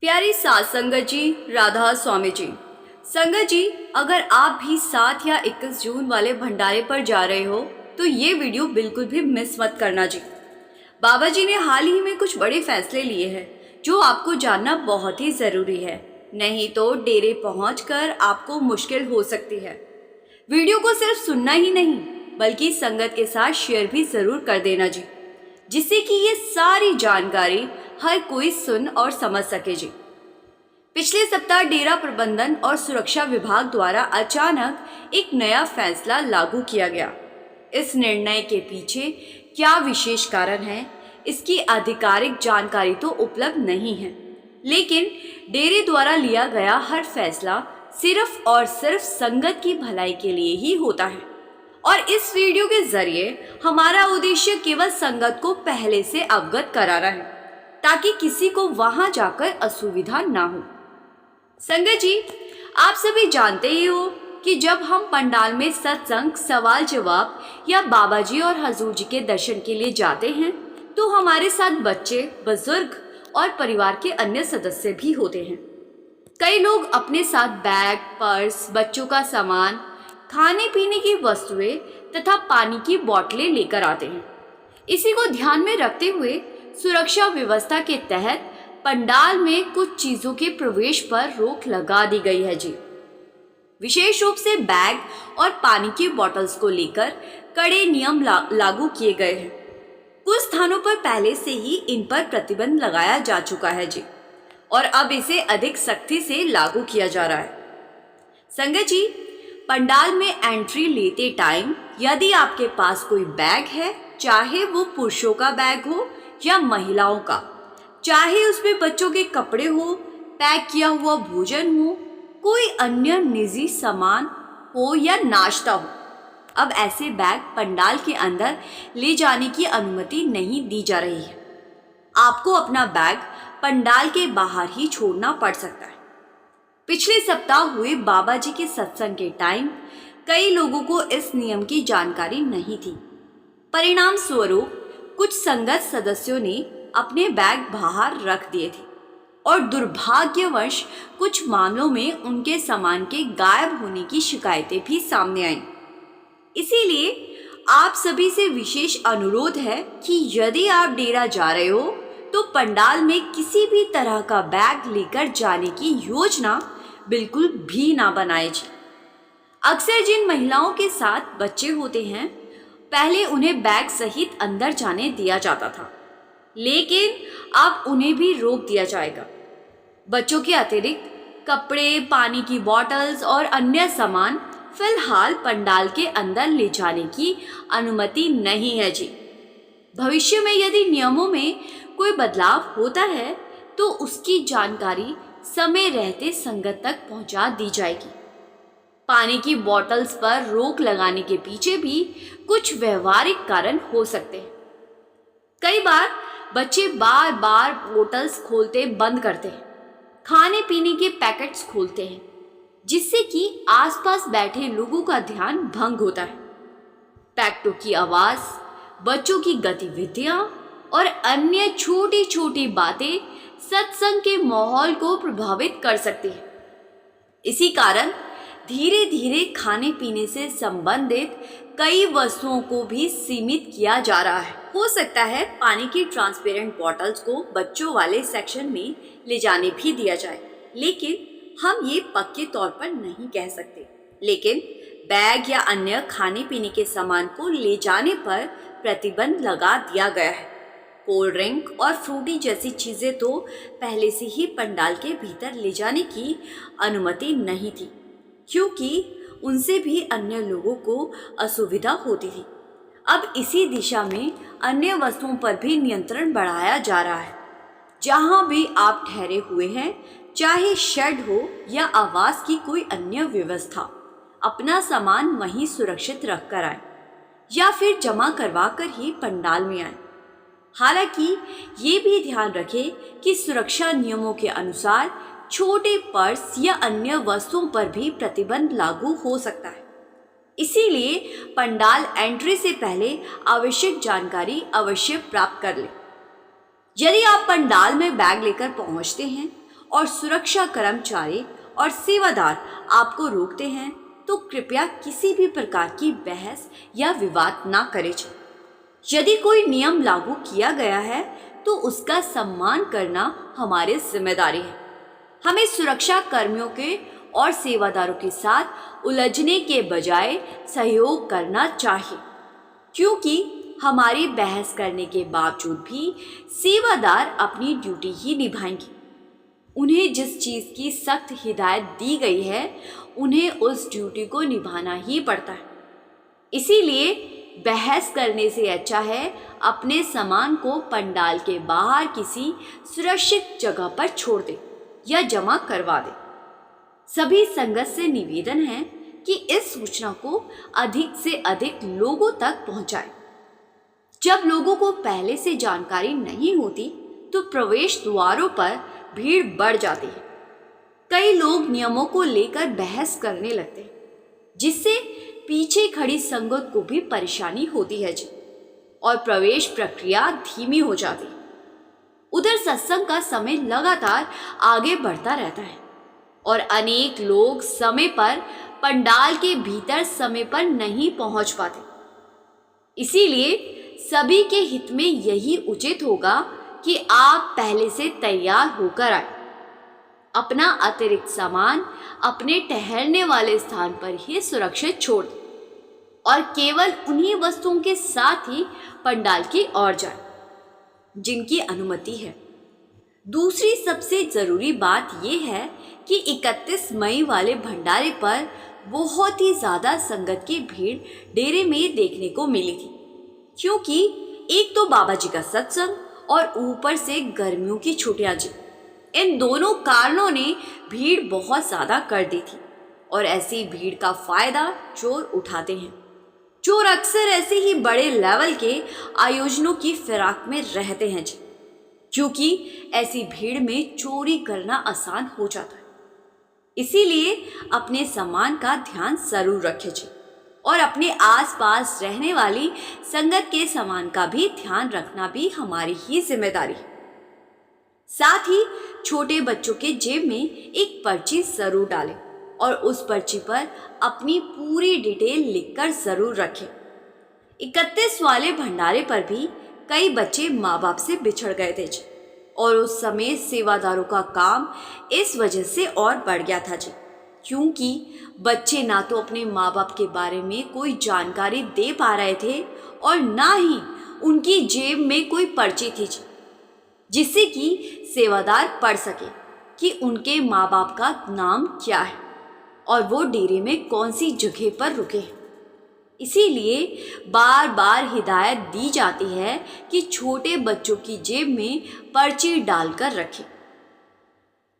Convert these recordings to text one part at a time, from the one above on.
प्यारी सात संगत जी, राधा स्वामी जी। संगत जी, अगर आप भी 7 या 21 जून वाले भंडारे पर जा रहे हो तो ये वीडियो बिल्कुल भी मिस मत करना जी। बाबा जी ने हाल ही में कुछ बड़े फैसले लिए हैं जो आपको जानना बहुत ही ज़रूरी है, नहीं तो डेरे पहुंचकर आपको मुश्किल हो सकती है। वीडियो को सिर्फ सुनना ही नहीं बल्कि संगत के साथ शेयर भी ज़रूर कर देना जी, जिससे कि ये सारी जानकारी हर कोई सुन और समझ सके जी। पिछले सप्ताह डेरा प्रबंधन और सुरक्षा विभाग द्वारा अचानक एक नया फैसला लागू किया गया। इस निर्णय के पीछे क्या विशेष कारण है, इसकी आधिकारिक जानकारी तो उपलब्ध नहीं है, लेकिन डेरे द्वारा लिया गया हर फैसला सिर्फ और सिर्फ संगत की भलाई के लिए ही होता है। और इस वीडियो के जरिए हमारा उद्देश्य केवल संगत को पहले से अवगत कराना है, ताकि किसी को वहां जाकर असुविधा ना हो। संगत जी, आप सभी जानते ही हो कि जब हम पंडाल में सत्संग, सवाल जवाब या बाबा जी और हजूर जी के दर्शन के लिए जाते हैं तो हमारे साथ बच्चे, बुजुर्ग और परिवार के अन्य सदस्य भी होते हैं। कई लोग अपने साथ बैग, पर्स, बच्चों का सामान, खाने पीने की वस्तुएं तथा पानी की बोतलें लेकर आते हैं। इसी को ध्यान में रखते हुए सुरक्षा व्यवस्था के तहत पंडाल में कुछ चीजों के प्रवेश पर रोक लगा दी गई है जी। विशेष रूप से बैग और पानी की बोतल्स को लेकर कड़े नियम लागू किए गए हैं। कुछ स्थानों पर पहले से ही इन पर प्रतिबंध लगाया जा चुका है जी, और अब इसे अधिक सख्ती से लागू किया जा रहा है। संगत जी, पंडाल में एंट्री लेते टाइम यदि आपके पास कोई बैग है, चाहे वो पुरुषों का बैग हो या महिलाओं का, चाहे उसमें बच्चों के कपड़े हो, पैक किया हुआ भोजन हो, कोई अन्य निजी सामान हो या नाश्ता हो, अब ऐसे बैग पंडाल के अंदर ले जाने की अनुमति नहीं दी जा रही है। आपको अपना बैग पंडाल के बाहर ही छोड़ना पड़ सकता है। पिछले सप्ताह हुए बाबा जी के सत्संग के टाइम कई लोगों को इस नियम की जानकारी नहीं थी। परिणाम स्वरूप कुछ संगत सदस्यों ने अपने बैग बाहर रख दिए थे और दुर्भाग्यवश कुछ मामलों में उनके सामान के गायब होने की शिकायतें भी सामने आईं। इसीलिए आप सभी से विशेष अनुरोध है कि यदि आप डेरा जा रहे हो तो पंडाल में किसी भी तरह का बैग लेकर जाने की योजना बिल्कुल भी ना बनाएं जी। अक्सर जिन महिलाओं के साथ बच्चे होते हैं, पहले उन्हें बैग सहित अंदर जाने दिया जाता था, लेकिन अब उन्हें भी रोक दिया जाएगा। बच्चों के अतिरिक्त कपड़े, पानी की बोतल्स और अन्य सामान फिलहाल पंडाल के अंदर ले जाने की अनुमति नहीं है जी। भविष्य में यदि नियमों में कोई बदलाव होता है तो उसकी जानकारी समय रहते संगत तक पहुंचा दी जाएगी। पानी की बोतल्स पर रोक लगाने के पीछे भी कुछ व्यवहारिक कारण हो सकते हैं। कई बार बच्चे बार बार बोतल्स खोलते बंद करते हैं, खाने पीने के पैकेट्स खोलते हैं, जिससे कि आसपास बैठे लोगों का ध्यान भंग होता है। पैकेटों की आवाज, बच्चों की गतिविधियां और अन्य छोटी छोटी बातें सत्संग के माहौल को प्रभावित कर सकती है। इसी कारण धीरे धीरे खाने पीने से संबंधित कई वस्तुओं को भी सीमित किया जा रहा है। हो सकता है पानी की ट्रांसपेरेंट बॉटल्स को बच्चों वाले सेक्शन में ले जाने भी दिया जाए, लेकिन हम ये पक्के तौर पर नहीं कह सकते। लेकिन बैग या अन्य खाने पीने के सामान को ले जाने पर प्रतिबंध लगा दिया गया है। कोल्ड ड्रिंक और फ्रूटी जैसी चीज़ें तो पहले से ही पंडाल के भीतर ले जाने की अनुमति नहीं थी, क्योंकि उनसे भी अन्य लोगों को असुविधा होती थी। अब इसी दिशा में अन्य वस्तुओं पर भी नियंत्रण बढ़ाया जा रहा है। जहां भी आप ठहरे हुए हैं, चाहे शेड हो या आवास की कोई अन्य व्यवस्था, अपना सामान वहीं सुरक्षित रख कर आए या फिर जमा करवा कर ही पंडाल में आए। हालांकि ये भी ध्यान रखें कि सुरक्षा नियमों के अनुसार छोटे पर्स या अन्य वस्तुओं पर भी प्रतिबंध लागू हो सकता है। इसीलिए पंडाल एंट्री से पहले आवश्यक जानकारी अवश्य प्राप्त कर लें। यदि आप पंडाल में बैग लेकर पहुंचते हैं और सुरक्षा कर्मचारी और सेवादार आपको रोकते हैं तो कृपया किसी भी प्रकार की बहस या विवाद ना करें। यदि कोई नियम लागू किया गया है तो उसका सम्मान करना हमारी जिम्मेदारी है। हमें सुरक्षा कर्मियों के और सेवादारों के साथ उलझने के बजाय सहयोग करना चाहिए, क्योंकि हमारी बहस करने के बावजूद भी सेवादार अपनी ड्यूटी ही निभाएंगे। उन्हें जिस चीज़ की सख्त हिदायत दी गई है उन्हें उस ड्यूटी को निभाना ही पड़ता है। इसीलिए बहस करने से अच्छा है अपने सामान को पंडाल के बाहर किसी सुरक्षित जगह पर छोड़ दे या जमा करवा दे। सभी संगत से निवेदन है कि इस सूचना को अधिक से अधिक लोगों तक पहुंचाएं। जब लोगों को पहले से जानकारी नहीं होती तो प्रवेश द्वारों पर भीड़ बढ़ जाती है। कई लोग नियमों को लेकर बहस करने लगते हैं, जिससे पीछे खड़ी संगत को भी परेशानी होती है जी, और प्रवेश प्रक्रिया धीमी हो जाती है। उधर सत्संग का समय लगातार आगे बढ़ता रहता है और अनेक लोग समय पर पंडाल के भीतर समय पर नहीं पहुंच पाते। इसीलिए सभी के हित में यही उचित होगा कि आप पहले से तैयार होकर आए। अपना अतिरिक्त सामान अपने ठहरने वाले स्थान पर ही सुरक्षित छोड़ दें और केवल उन्हीं वस्तुओं के साथ ही पंडाल की ओर जाएं जिनकी अनुमति है। दूसरी सबसे ज़रूरी बात यह है कि 31 मई वाले भंडारे पर बहुत ही ज़्यादा संगत की भीड़ डेरे में देखने को मिली थी, क्योंकि एक तो बाबा जी का सत्संग और ऊपर से गर्मियों की छुट्टियां जी, इन दोनों कारणों ने भीड़ बहुत ज़्यादा कर दी थी। और ऐसी भीड़ का फ़ायदा चोर उठाते हैं। चोर अक्सर ऐसे ही बड़े लेवल के आयोजनों की फिराक में रहते हैं जी, क्योंकि ऐसी भीड़ में चोरी करना आसान हो जाता है। इसीलिए अपने सामान का ध्यान जरूर रखें जी, और अपने आसपास रहने वाली संगत के सामान का भी ध्यान रखना भी हमारी ही जिम्मेदारी है। साथ ही छोटे बच्चों के जेब में एक पर्ची जरूर डालें और उस पर्ची पर अपनी पूरी डिटेल लिखकर जरूर रखें। 31 वाले भंडारे पर भी कई बच्चे माँ बाप से बिछड़ गए थे जी, और उस समय सेवादारों का काम इस वजह से और बढ़ गया था जी, क्योंकि बच्चे ना तो अपने माँ बाप के बारे में कोई जानकारी दे पा रहे थे और ना ही उनकी जेब में कोई पर्ची थी जी, जिससे कि सेवादार पढ़ सके कि उनके माँ बाप का नाम क्या है और वो डेरे में कौन सी जगह पर रुके। इसीलिए बार बार हिदायत दी जाती है कि छोटे बच्चों की जेब में पर्ची डालकर रखें।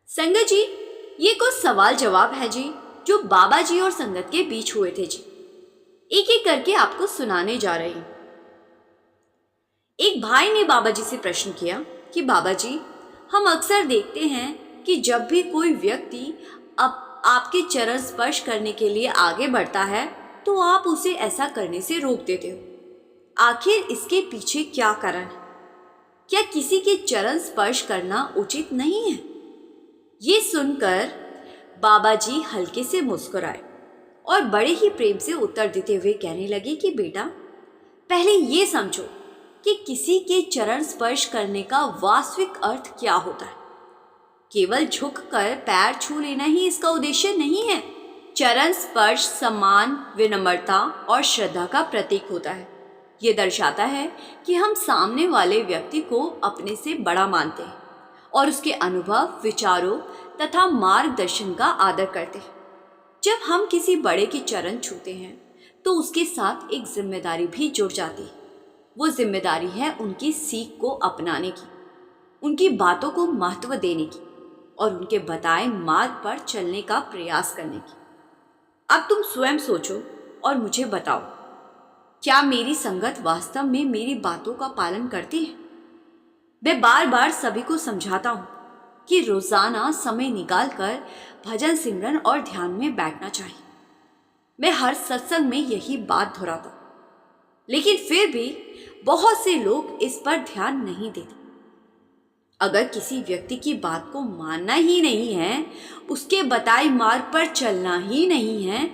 संगत जी, ये कुछ सवाल जवाब है जी जो बाबा जी और संगत के बीच हुए थे जी। एक एक करके आपको सुनाने जा रही हूं। एक भाई ने बाबा जी से प्रश्न किया कि बाबा जी, हम अक्सर देखते हैं कि जब भी कोई व्यक्ति आपके चरण स्पर्श करने के लिए आगे बढ़ता है तो आप उसे ऐसा करने से रोक देते हो। आखिर इसके पीछे क्या कारण है? क्या किसी के चरण स्पर्श करना उचित नहीं है? ये सुनकर बाबा जी हल्के से मुस्कुराए और बड़े ही प्रेम से उत्तर देते हुए कहने लगे कि बेटा, पहले ये समझो कि किसी के चरण स्पर्श करने का वास्तविक अर्थ क्या होता है। केवल झुककर पैर छू लेना ही इसका उद्देश्य नहीं है। चरण स्पर्श सम्मान, विनम्रता और श्रद्धा का प्रतीक होता है। ये दर्शाता है कि हम सामने वाले व्यक्ति को अपने से बड़ा मानते हैं और उसके अनुभव, विचारों तथा मार्गदर्शन का आदर करते हैं। जब हम किसी बड़े के चरण छूते हैं तो उसके साथ एक जिम्मेदारी भी जुड़ जाती है। वो जिम्मेदारी है उनकी सीख को अपनाने की, उनकी बातों को महत्व देने की और उनके बताए मार्ग पर चलने का प्रयास करने की। अब तुम स्वयं सोचो और मुझे बताओ, क्या मेरी संगत वास्तव में मेरी बातों का पालन करती है? मैं बार बार सभी को समझाता हूँ कि रोजाना समय निकालकर भजन, सिमरन और ध्यान में बैठना चाहिए। मैं हर सत्संग में यही बात दोहराता हूँ, लेकिन फिर भी बहुत से लोग इस पर ध्यान नहीं देते। अगर किसी व्यक्ति की बात को मानना ही नहीं है, उसके बताए मार्ग पर चलना ही नहीं है,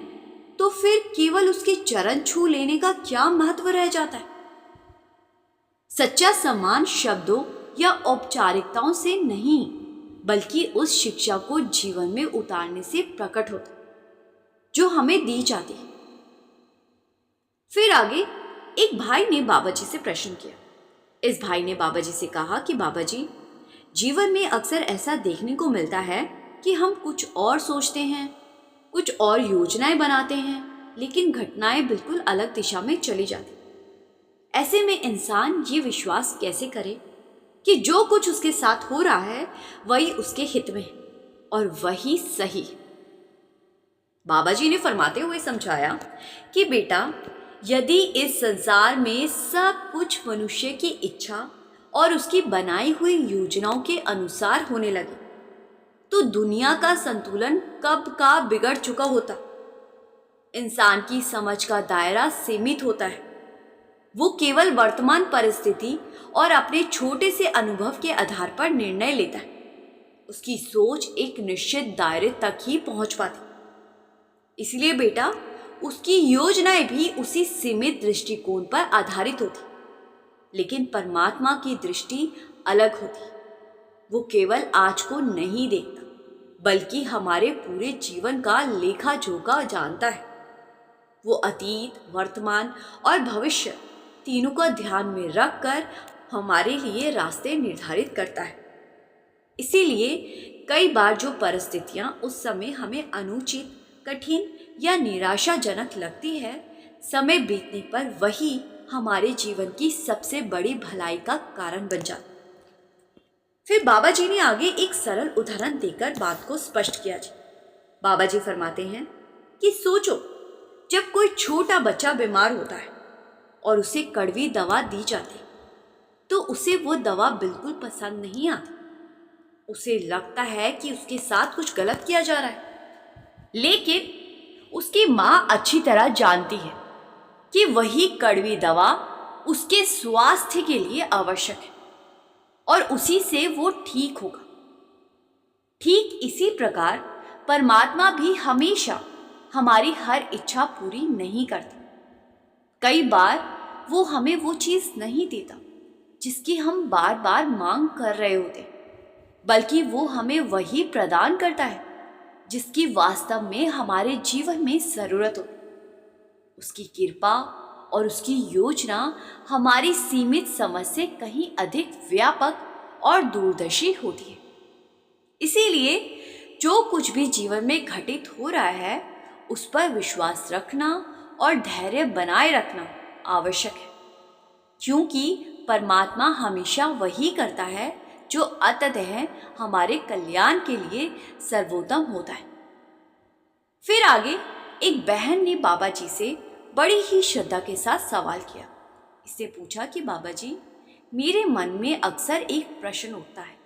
तो फिर केवल उसके चरण छू लेने का क्या महत्व रह जाता है? सच्चा सम्मान शब्दों या औपचारिकताओं से नहीं, बल्कि उस शिक्षा को जीवन में उतारने से प्रकट होता है जो हमें दी जाती है। फिर आगे एक भाई ने बाबा जी से प्रश्न किया। इस भाई ने बाबा जी से कहा कि बाबा जी, जीवन में अक्सर ऐसा देखने को मिलता है कि हम कुछ और सोचते हैं, कुछ और योजनाएं बनाते हैं, लेकिन घटनाएं बिल्कुल अलग दिशा में चली जाती। ऐसे में इंसान ये विश्वास कैसे करे कि जो कुछ उसके साथ हो रहा है वही उसके हित में है और वही सही। बाबा जी ने फरमाते हुए समझाया कि बेटा, यदि इस संसार में सब कुछ मनुष्य की इच्छा और उसकी बनाई हुई योजनाओं के अनुसार होने लगे तो दुनिया का संतुलन कब का बिगड़ चुका होता। इंसान की समझ का दायरा सीमित होता है। वो केवल वर्तमान परिस्थिति और अपने छोटे से अनुभव के आधार पर निर्णय लेता है। उसकी सोच एक निश्चित दायरे तक ही पहुंच पाती। इसलिए बेटा, उसकी योजनाएं भी उसी सीमित दृष्टिकोण पर आधारित होती। लेकिन परमात्मा की दृष्टि अलग होती। वो केवल आज को नहीं देखता, बल्कि हमारे पूरे जीवन का लेखा जोखा जानता है। वो अतीत, वर्तमान और भविष्य तीनों को ध्यान में रखकर हमारे लिए रास्ते निर्धारित करता है। इसीलिए कई बार जो परिस्थितियां उस समय हमें अनुचित, कठिन या निराशाजनक लगती है, समय बीतने पर वही हमारे जीवन की सबसे बड़ी भलाई का कारण बन जाती। फिर बाबा जी ने आगे एक सरल उदाहरण देकर बात को स्पष्ट किया। बाबा जी फरमाते हैं कि सोचो, जब कोई छोटा बच्चा बीमार होता है और उसे कड़वी दवा दी जाती तो उसे वो दवा बिल्कुल पसंद नहीं आती। उसे लगता है कि उसके साथ कुछ गलत किया जा रहा है। लेकिन उसकी माँ अच्छी तरह जानती है कि वही कड़वी दवा उसके स्वास्थ्य के लिए आवश्यक है और उसी से वो ठीक होगा। ठीक इसी प्रकार परमात्मा भी हमेशा हमारी हर इच्छा पूरी नहीं करता। कई बार वो हमें वो चीज़ नहीं देता जिसकी हम बार बार मांग कर रहे होते, बल्कि वो हमें वही प्रदान करता है जिसकी वास्तव में हमारे जीवन में ज़रूरत हो। उसकी कृपा और उसकी योजना हमारी सीमित समझ से कहीं अधिक व्यापक और दूरदर्शी होती है। इसीलिए जो कुछ भी जीवन में घटित हो रहा है उस पर विश्वास रखना और धैर्य बनाए रखना आवश्यक है, क्योंकि परमात्मा हमेशा वही करता है जो अंततः हमारे कल्याण के लिए सर्वोत्तम होता है। फिर आगे एक बहन ने बाबा जी से बड़ी ही श्रद्धा के साथ सवाल किया। इससे पूछा कि बाबा जी, मेरे मन में अक्सर एक प्रश्न उठता है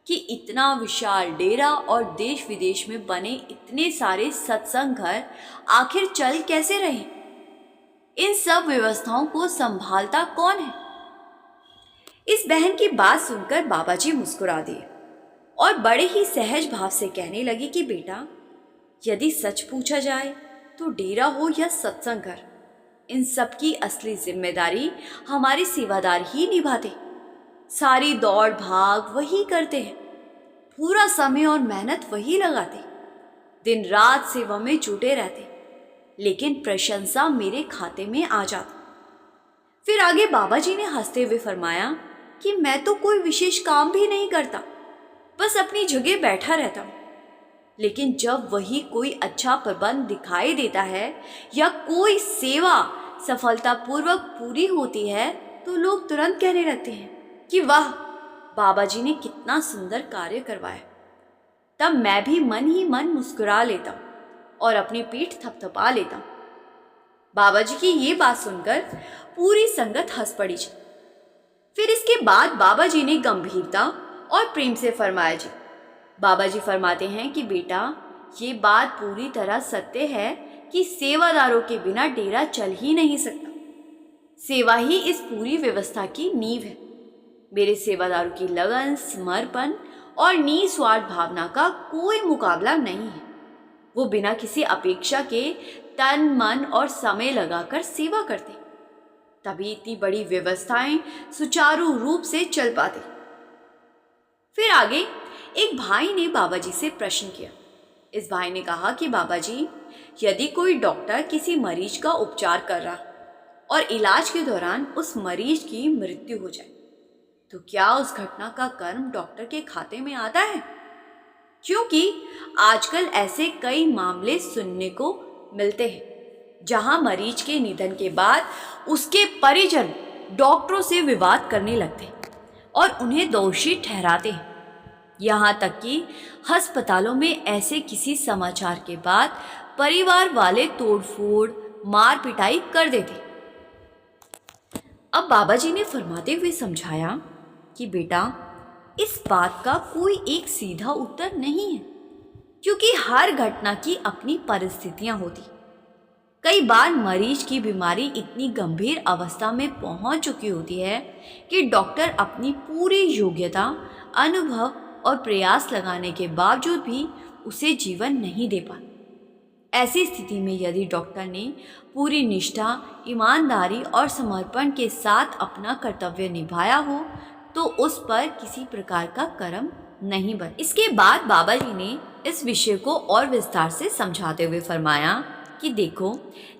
कि इतना विशाल डेरा और देश विदेश में बने इतने सारे सत्संग घर आखिर चल कैसे रहे? इन सब व्यवस्थाओं को संभालता कौन है? इस बहन की बात सुनकर बाबा जी मुस्कुरा दिए और बड़े ही सहज भाव से कहने लगे कि बेटा, यदि सच पूछा जाए तो डेरा हो या सत्संग घर, इन सब की असली जिम्मेदारी हमारे सेवादार ही निभाते। सारी दौड़ भाग वही करते हैं, पूरा समय और मेहनत वही लगाते, दिन रात सेवा में जुटे रहते, लेकिन प्रशंसा मेरे खाते में आ जाती। फिर आगे बाबा जी ने हंसते हुए फरमाया कि मैं तो कोई विशेष काम भी नहीं करता, बस अपनी जगह बैठा रहता हूँ। लेकिन जब वही कोई अच्छा प्रबंध दिखाई देता है या कोई सेवा सफलतापूर्वक पूरी होती है तो लोग तुरंत कहने लगते हैं कि वाह, बाबा जी ने कितना सुंदर कार्य करवाया। तब मैं भी मन ही मन मुस्कुरा लेता हूँ और अपनी पीठ थपथपा लेता हूँ। बाबा जी की ये बात सुनकर पूरी संगत हंस पड़ी। फिर इसके बाद बाबा जी ने गंभीरता और प्रेम से फरमाया। बाबा जी फरमाते हैं कि बेटा, ये बात पूरी तरह सत्य है कि सेवादारों के बिना डेरा चल ही नहीं सकता। सेवा ही इस पूरी व्यवस्था की नींव है। मेरे सेवादारों की लगन, समर्पण और निस्वार्थ भावना का कोई मुकाबला नहीं है। वो बिना किसी अपेक्षा के तन, मन और समय लगाकर सेवा करते, तभी इतनी बड़ी व्यवस्थाएं सुचारू रूप से चल पाती। फिर आगे एक भाई ने बाबा जी से प्रश्न किया। इस भाई ने कहा कि बाबा जी, यदि कोई डॉक्टर किसी मरीज का उपचार कर रहा और इलाज के दौरान उस मरीज की मृत्यु हो जाए, तो क्या उस घटना का कर्म डॉक्टर के खाते में आता है? क्योंकि आजकल ऐसे कई मामले सुनने को मिलते हैं जहां मरीज के निधन के बाद उसके परिजन डॉक्टरों से विवाद करने लगते हैं और उन्हें दोषी ठहराते हैं। यहाँ तक कि अस्पतालों में ऐसे किसी समाचार के बाद परिवार वाले तोड़फोड़, मार पिटाई कर देते। अब बाबा जी ने फरमाते हुए समझाया कि बेटा, इस बात का कोई एक सीधा उत्तर नहीं है, क्योंकि हर घटना की अपनी परिस्थितियां होती। कई बार मरीज की बीमारी इतनी गंभीर अवस्था में पहुंच चुकी होती है कि डॉक्टर अपनी पूरी योग्यता, अनुभव और प्रयास लगाने के बावजूद भी उसे जीवन नहीं दे पाते। ऐसी स्थिति में यदि डॉक्टर ने पूरी निष्ठा, ईमानदारी और समर्पण के साथ अपना कर्तव्य निभाया हो तो उस पर किसी प्रकार का कर्म नहीं बन। इसके बाद बाबा जी ने इस विषय को और विस्तार से समझाते हुए फरमाया कि देखो,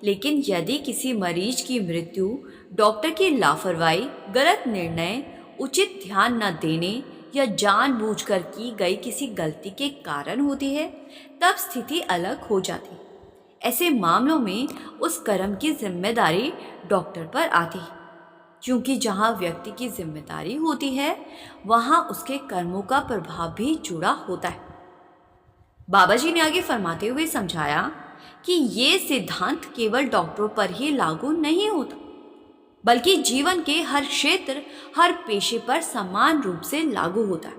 लेकिन यदि किसी मरीज की मृत्यु डॉक्टर की लापरवाही, गलत निर्णय, उचित ध्यान न देने या जानबूझकर की गई किसी गलती के कारण होती है, तब स्थिति अलग हो जाती। ऐसे मामलों में उस कर्म की जिम्मेदारी डॉक्टर पर आती है, क्योंकि जहाँ व्यक्ति की जिम्मेदारी होती है वहाँ उसके कर्मों का प्रभाव भी जुड़ा होता है। बाबा जी ने आगे फरमाते हुए समझाया कि ये सिद्धांत केवल डॉक्टरों पर ही लागू नहीं होता, बल्कि जीवन के हर क्षेत्र, हर पेशे पर समान रूप से लागू होता है।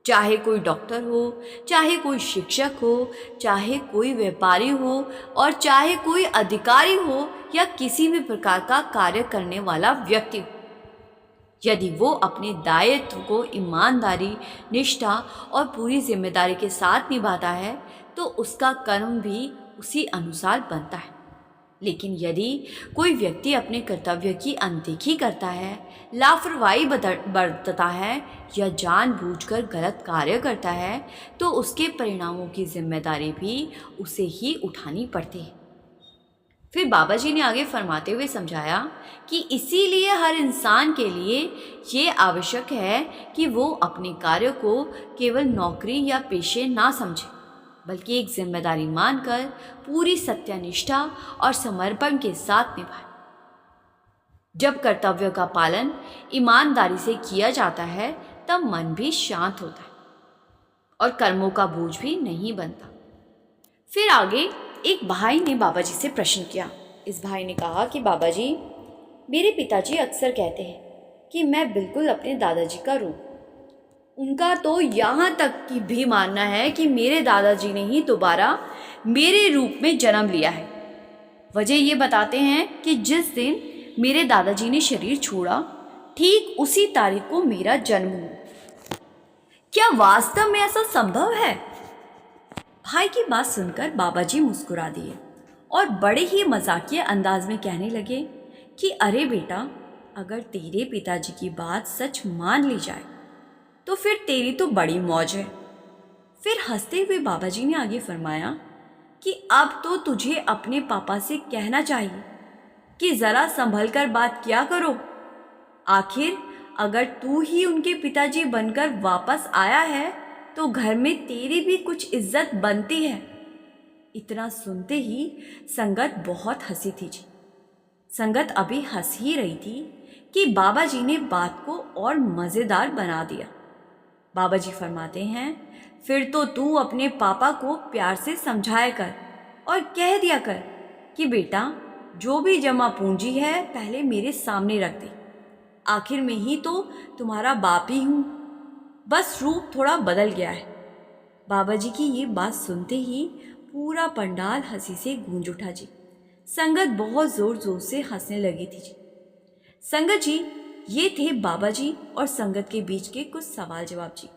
चाहे कोई डॉक्टर हो, चाहे कोई शिक्षक हो, चाहे कोई व्यापारी हो और चाहे कोई अधिकारी हो या किसी भी प्रकार का कार्य करने वाला व्यक्ति हो, यदि वो अपने दायित्व को ईमानदारी, निष्ठा और पूरी जिम्मेदारी के साथ निभाता है तो उसका कर्म भी उसी अनुसार बनता है। लेकिन यदि कोई व्यक्ति अपने कर्तव्य की अनदेखी करता है, लापरवाही बरतता है या जानबूझकर गलत कार्य करता है, तो उसके परिणामों की जिम्मेदारी भी उसे ही उठानी पड़ती है। फिर बाबा जी ने आगे फरमाते हुए समझाया कि इसीलिए हर इंसान के लिए ये आवश्यक है कि वो अपने कार्य को केवल नौकरी या पेशे ना समझे, बल्कि एक जिम्मेदारी मानकर पूरी सत्यनिष्ठा और समर्पण के साथ निभाए। जब कर्तव्य का पालन ईमानदारी से किया जाता है तब मन भी शांत होता है और कर्मों का बोझ भी नहीं बनता। फिर आगे एक भाई ने बाबा जी से प्रश्न किया। इस भाई ने कहा कि बाबा जी, मेरे पिताजी अक्सर कहते हैं कि मैं बिल्कुल अपने दादाजी का रूप। उनका तो यहाँ तक कि भी मानना है कि मेरे दादाजी ने ही दोबारा मेरे रूप में जन्म लिया है। वजह ये बताते हैं कि जिस दिन मेरे दादाजी ने शरीर छोड़ा, ठीक उसी तारीख को मेरा जन्म हुआ। क्या वास्तव में ऐसा संभव है? भाई की बात सुनकर बाबा जी मुस्कुरा दिए और बड़े ही मजाकिया अंदाज में कहने लगे कि अरे बेटा, अगर तेरे पिताजी की बात सच मान ली जाए तो फिर तेरी तो बड़ी मौज है। फिर हंसते हुए बाबा जी ने आगे फरमाया कि अब तो तुझे अपने पापा से कहना चाहिए कि ज़रा संभल कर बात किया करो। आखिर अगर तू ही उनके पिताजी बनकर वापस आया है तो घर में तेरी भी कुछ इज्जत बनती है। इतना सुनते ही संगत बहुत हंसी थी जी। संगत अभी हंस ही रही थी कि बाबा जी ने बात को और मज़ेदार बना दिया। बाबा जी फरमाते हैं, फिर तो तू अपने पापा को प्यार से समझाया कर और कह दिया कर कि बेटा, जो भी जमा पूंजी है पहले मेरे सामने रख दे। आखिर में ही तो तुम्हारा बाप ही हूँ, बस रूप थोड़ा बदल गया है। बाबा जी की ये बात सुनते ही पूरा पंडाल हंसी से गूंज उठा जी। संगत बहुत ज़ोर ज़ोर से हंसने लगी थी जी। संगत जी, ये थे बाबा जी और संगत के बीच के कुछ सवाल जवाब जी।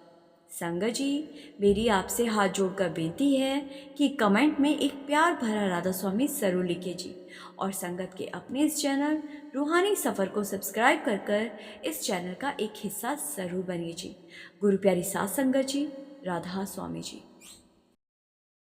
संगत जी, मेरी आपसे हाथ जोड़कर बेनती है कि कमेंट में एक प्यार भरा राधा स्वामी जरूर लिखिए जी, और संगत के अपने इस चैनल रूहानी सफ़र को सब्सक्राइब कर कर इस चैनल का एक हिस्सा ज़रूर बनिए जी। गुरु प्यारी साथ संगत जी, राधा स्वामी जी।